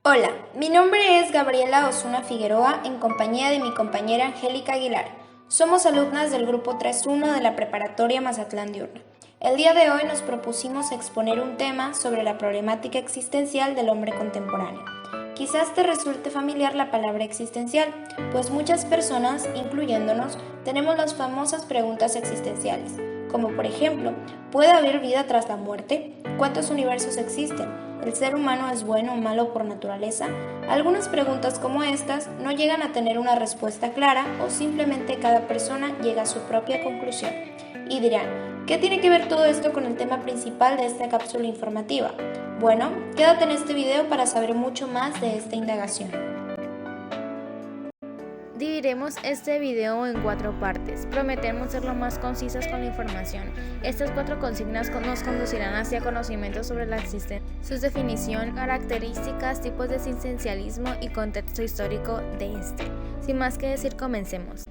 Hola, mi nombre es Gabriela Osuna Figueroa en compañía de mi compañera Angélica Aguilar. Somos alumnas del grupo 3.1 de la preparatoria Mazatlán Diurna. El día de hoy nos propusimos exponer un tema sobre la problemática existencial del hombre contemporáneo. Quizás te resulte familiar la palabra existencial, pues muchas personas, incluyéndonos, tenemos las famosas preguntas existenciales, como por ejemplo, ¿puede haber vida tras la muerte? ¿Cuántos universos existen? ¿El ser humano es bueno o malo por naturaleza? Algunas preguntas como estas no llegan a tener una respuesta clara o simplemente cada persona llega a su propia conclusión. Y dirán, ¿qué tiene que ver todo esto con el tema principal de esta cápsula informativa? Bueno, quédate en este video para saber mucho más de esta indagación. Dividiremos este video en 4 partes. Prometemos ser lo más concisas con la información. Estas 4 consignas nos conducirán hacia conocimientos sobre la existencia, su definición, características, tipos de existencialismo y contexto histórico de este. Sin más que decir, comencemos.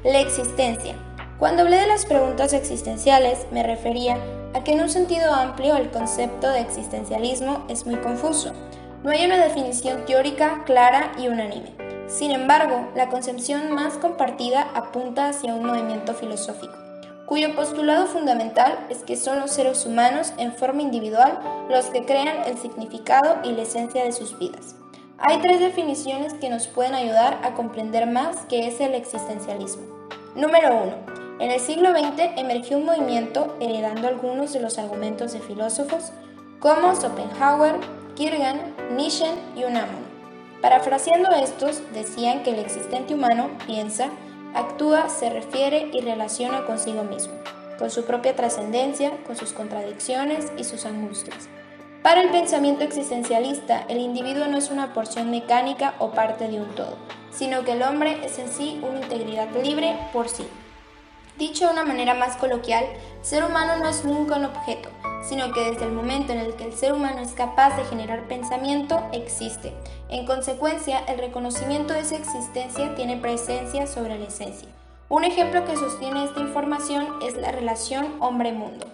La existencia. Cuando hablé de las preguntas existenciales, me refería a que en un sentido amplio el concepto de existencialismo es muy confuso. No hay una definición teórica clara y unánime. Sin embargo, la concepción más compartida apunta hacia un movimiento filosófico, cuyo postulado fundamental es que son los seres humanos en forma individual los que crean el significado y la esencia de sus vidas. Hay 3 definiciones que nos pueden ayudar a comprender más qué es el existencialismo. Número 1. En el siglo XX emergió un movimiento heredando algunos de los argumentos de filósofos como Schopenhauer, Kierkegaard, Nietzsche y Unamuno. Parafraseando estos, decían que el existente humano piensa, actúa, se refiere y relaciona consigo mismo, con su propia trascendencia, con sus contradicciones y sus angustias. Para el pensamiento existencialista, el individuo no es una porción mecánica o parte de un todo, sino que el hombre es en sí una integridad libre por sí. Dicho de una manera más coloquial, el ser humano no es nunca un objeto, sino que desde el momento en el que el ser humano es capaz de generar pensamiento, existe. En consecuencia, el reconocimiento de esa existencia tiene presencia sobre la esencia. Un ejemplo que sostiene esta información es la relación hombre-mundo.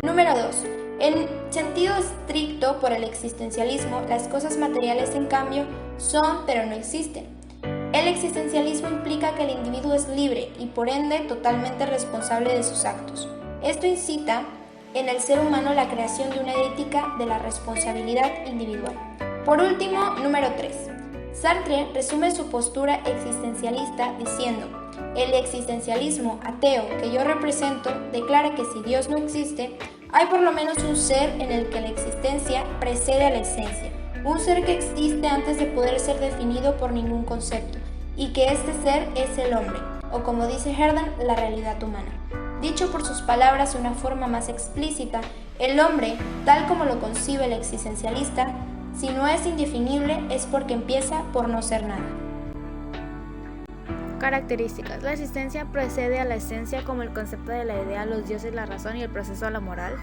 Número 2. En sentido estricto, por el existencialismo, las cosas materiales, en cambio, son pero no existen. El existencialismo implica que el individuo es libre y por ende totalmente responsable de sus actos. Esto incita en el ser humano la creación de una ética de la responsabilidad individual. Por último, número 3. Sartre resume su postura existencialista diciendo: el existencialismo ateo que yo represento declara que si Dios no existe, hay por lo menos un ser en el que la existencia precede a la esencia, un ser que existe antes de poder ser definido por ningún concepto, y que este ser es el hombre, o como dice Herden, la realidad humana. Dicho por sus palabras de una forma más explícita, el hombre, tal como lo concibe el existencialista, si no es indefinible es porque empieza por no ser nada. Características. La existencia precede a la esencia como el concepto de la idea, los dioses, la razón y el proceso a la moral.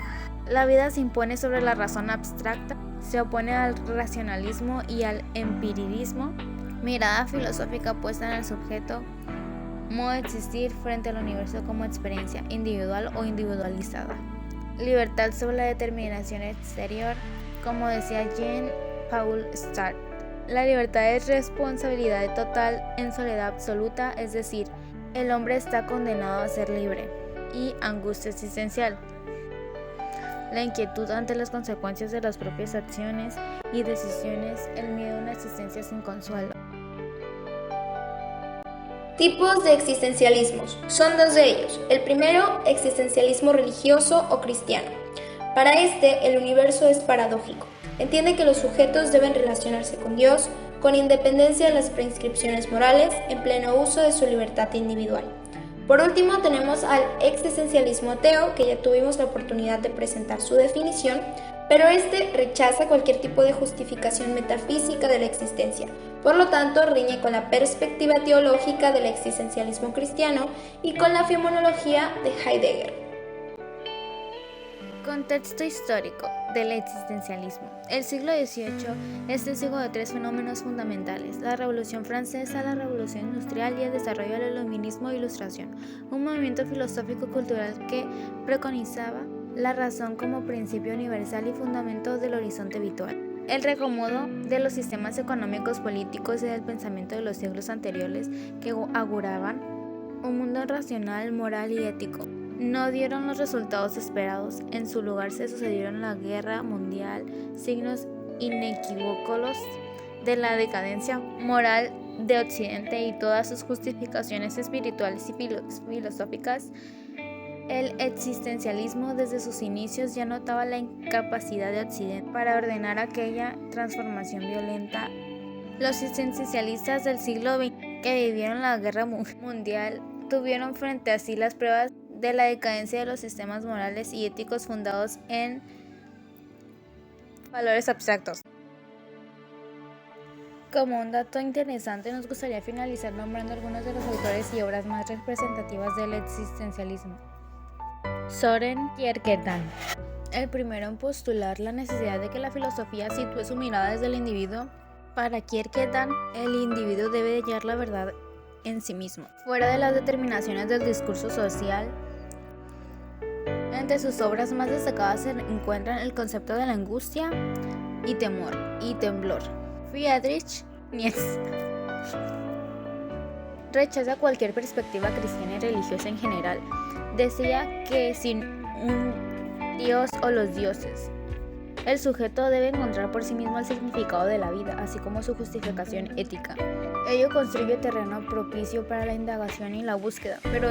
La vida se impone sobre la razón abstracta, se opone al racionalismo y al empirismo. Mirada filosófica puesta en el sujeto, modo de existir frente al universo como experiencia individual o individualizada. Libertad sobre la determinación exterior, como decía Jean-Paul Sartre. La libertad es responsabilidad total en soledad absoluta, es decir, el hombre está condenado a ser libre. Y angustia existencial. La inquietud ante las consecuencias de las propias acciones y decisiones, el miedo a una existencia sin consuelo. Tipos de existencialismos. Son 2 de ellos. El primero, existencialismo religioso o cristiano. Para este, el universo es paradójico. Entiende que los sujetos deben relacionarse con Dios con independencia de las prescripciones morales, en pleno uso de su libertad individual. Por último, tenemos al existencialismo ateo, que ya tuvimos la oportunidad de presentar su definición, pero este rechaza cualquier tipo de justificación metafísica de la existencia. Por lo tanto, riñe con la perspectiva teológica del existencialismo cristiano y con la fenomenología de Heidegger. Contexto histórico del existencialismo. El siglo XVIII es testigo de 3 fenómenos fundamentales: la Revolución Francesa, la Revolución Industrial y el desarrollo del Iluminismo e Ilustración, un movimiento filosófico-cultural que preconizaba la razón como principio universal y fundamento del horizonte vital. El reacomodo de los sistemas económicos, políticos y del pensamiento de los siglos anteriores que auguraban un mundo racional, moral y ético no dieron los resultados esperados. En su lugar se sucedieron la guerra mundial, signos inequívocos de la decadencia moral de Occidente y todas sus justificaciones espirituales y filosóficas. El existencialismo desde sus inicios ya notaba la incapacidad de Occidente para ordenar aquella transformación violenta. Los existencialistas del siglo XX que vivieron la guerra mundial tuvieron frente a sí las pruebas de la decadencia de los sistemas morales y éticos fundados en valores abstractos. Como un dato interesante, nos gustaría finalizar nombrando algunos de los autores y obras más representativas del existencialismo. Søren Kierkegaard, el primero en postular la necesidad de que la filosofía sitúe su mirada desde el individuo. Para Kierkegaard, el individuo debe hallar la verdad en sí mismo, fuera de las determinaciones del discurso social. Entre sus obras más destacadas se encuentran el concepto de la angustia y temor y temblor. Friedrich Nietzsche rechaza cualquier perspectiva cristiana y religiosa en general. Decía que sin un dios o los dioses, el sujeto debe encontrar por sí mismo el significado de la vida, así como su justificación ética. Ello construye terreno propicio para la indagación y la búsqueda, pero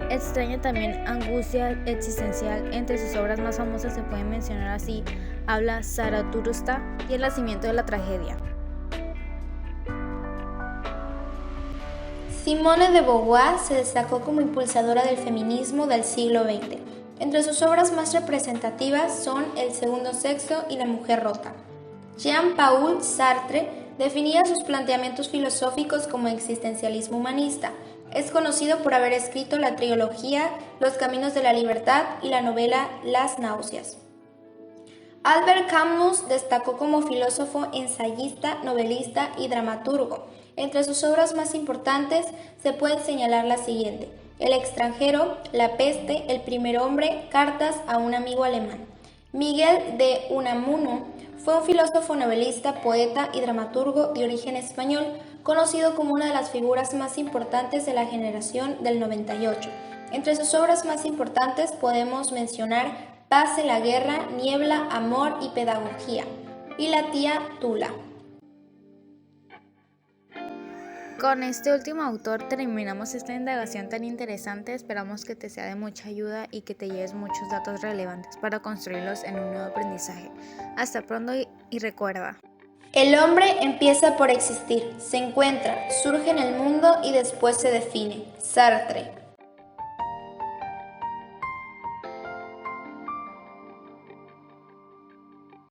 extraña también angustia existencial. Entre sus obras más famosas se pueden mencionar así Habla Zaratustra y El nacimiento de la tragedia. Simone de Beauvoir se destacó como impulsadora del feminismo del siglo XX. Entre sus obras más representativas son El segundo sexo y La mujer rota. Jean-Paul Sartre definía sus planteamientos filosóficos como existencialismo humanista. Es conocido por haber escrito la trilogía Los caminos de la libertad y la novela Las náuseas. Albert Camus destacó como filósofo, ensayista, novelista y dramaturgo. Entre sus obras más importantes se pueden señalar la siguiente: El extranjero, La peste, El primer hombre, Cartas a un amigo alemán. Miguel de Unamuno fue un filósofo, novelista, poeta y dramaturgo de origen español, conocido como una de las figuras más importantes de la generación del 98. Entre sus obras más importantes podemos mencionar Paz en la guerra, Niebla, Amor y Pedagogía, y La tía Tula. Con este último autor terminamos esta indagación tan interesante. Esperamos que te sea de mucha ayuda y que te lleves muchos datos relevantes para construirlos en un nuevo aprendizaje. Hasta pronto y recuerda: el hombre empieza por existir, se encuentra, surge en el mundo y después se define. Sartre.